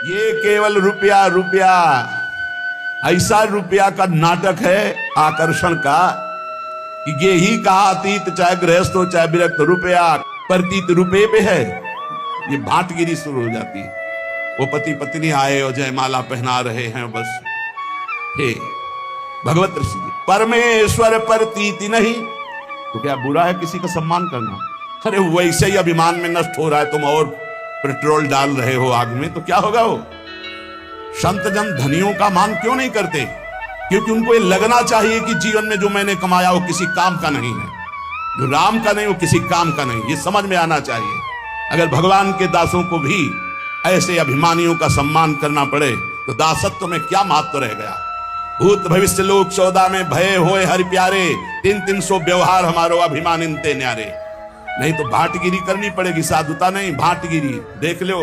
ये केवल रुपया रुपया, ऐसा रुपया का नाटक है आकर्षण का कि ये ही कहा अतीत चाहे गृहस्थ हो चाहे विरक्त, रुपया प्रतीत रुपये पे है। ये भाटगिरी शुरू हो जाती है। वो पति पत्नी आए और जयमाला पहना रहे हैं, बस हे भगवत ऋषि जी, परमेश्वर प्रतीति नहीं तो क्या बुरा है किसी का सम्मान करना? अरे वैसे ही अभिमान में नष्ट हो रहा है, तुम और पेट्रोल डाल रहे हो आग में, तो क्या होगा? वो संत जन धनियों का मान क्यों नहीं करते? क्योंकि उनको ये लगना चाहिए कि जीवन में जो मैंने कमाया वो किसी काम का नहीं है, जो राम का नहीं वो किसी काम का नहीं, ये समझ में आना चाहिए। अगर भगवान के दासों को भी ऐसे अभिमानियों का सम्मान करना पड़े तो दासत्व में क्या महत्व रह गया? भूत भविष्य लोक सौदा में भय होए हरि प्यारे, 300 व्यवहार हमारो अभिमान इनते न्यारे। नहीं तो भाटगिरी करनी पड़ेगी, साधुता नहीं, भाटगिरी। देख लो,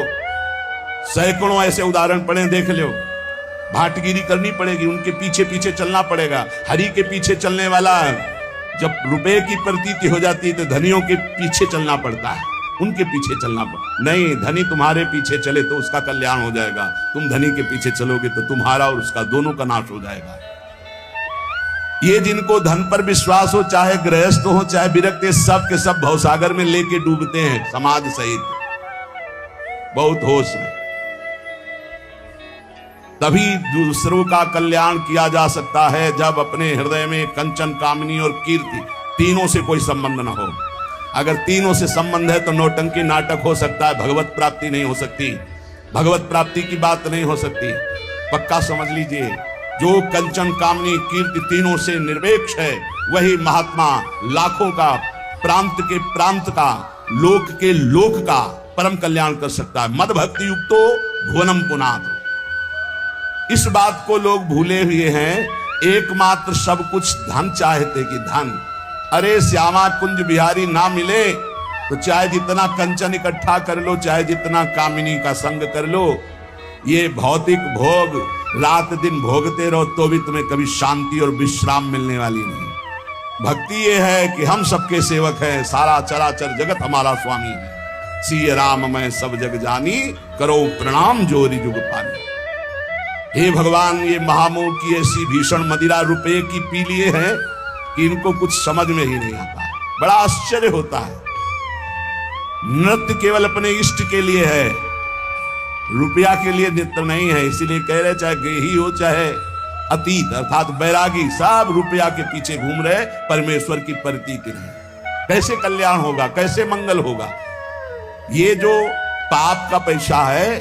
सैकड़ों ऐसे उदाहरण पड़े, देख लो। भाटगिरी करनी पड़ेगी, उनके पीछे पीछे चलना पड़ेगा। हरि के पीछे चलने वाला जब रुपए की प्रतीति हो जाती है तो धनियों के पीछे चलना पड़ता है, उनके पीछे चलना पड़ता। नहीं, धनी तुम्हारे पीछे चले तो उसका कल्याण हो जाएगा, तुम धनी के पीछे चलोगे तो तुम्हारा और उसका दोनों का नाश हो जाएगा। ये जिनको धन पर विश्वास हो, चाहे गृहस्थ हो चाहे विरक्त, सब के सब भवसागर में लेके डूबते हैं समाज सहित, बहुत होश में। तभी दूसरों का कल्याण किया जा सकता है जब अपने हृदय में कंचन, कामनी और कीर्ति तीनों से कोई संबंध न हो। अगर तीनों से संबंध है तो नौटंकी नाटक हो सकता है, भगवत प्राप्ति नहीं हो सकती, भगवत प्राप्ति की बात नहीं हो सकती। पक्का समझ लीजिए, जो कंचन, कामनी, कीर्ति तीनों से निरपेक्ष है वही महात्मा लाखों का, प्रांत के प्रांत का, लोक के लोक का परम कल्याण कर सकता है। मद भक्ति युक्तो भुवनम पुनात। इस बात को लोग भूले हुए हैं, एकमात्र सब कुछ धन चाहते कि धन। अरे श्यामा कुंज बिहारी ना मिले तो चाहे जितना कंचन इकट्ठा कर लो, चाहे जितना कामिनी का संग कर लो, ये भौतिक भोग रात दिन भोगते रहो तो भी तुम्हें कभी शांति और विश्राम मिलने वाली नहीं। भक्ति ये है कि हम सबके सेवक हैं, सारा चराचर जगत हमारा स्वामी है। सिय राम मैं सब जग जानी, करो प्रणाम जोरी जुग पानी। हे भगवान, ये महामोह की ऐसी भीषण मदिरा रुपये की पी लिए हैं कि इनको कुछ समझ में ही नहीं आता। बड़ा आश्चर्य होता है। नृत्य केवल अपने इष्ट के लिए है, रुपया के लिए नृत्य नहीं है। इसीलिए कह रहे चाहे गेही हो चाहे अतीत अर्थात बैरागी, सब रुपया के पीछे घूम रहे, परमेश्वर की प्रतीति नहीं। कैसे कल्याण होगा, कैसे मंगल होगा? ये जो पाप का पैसा है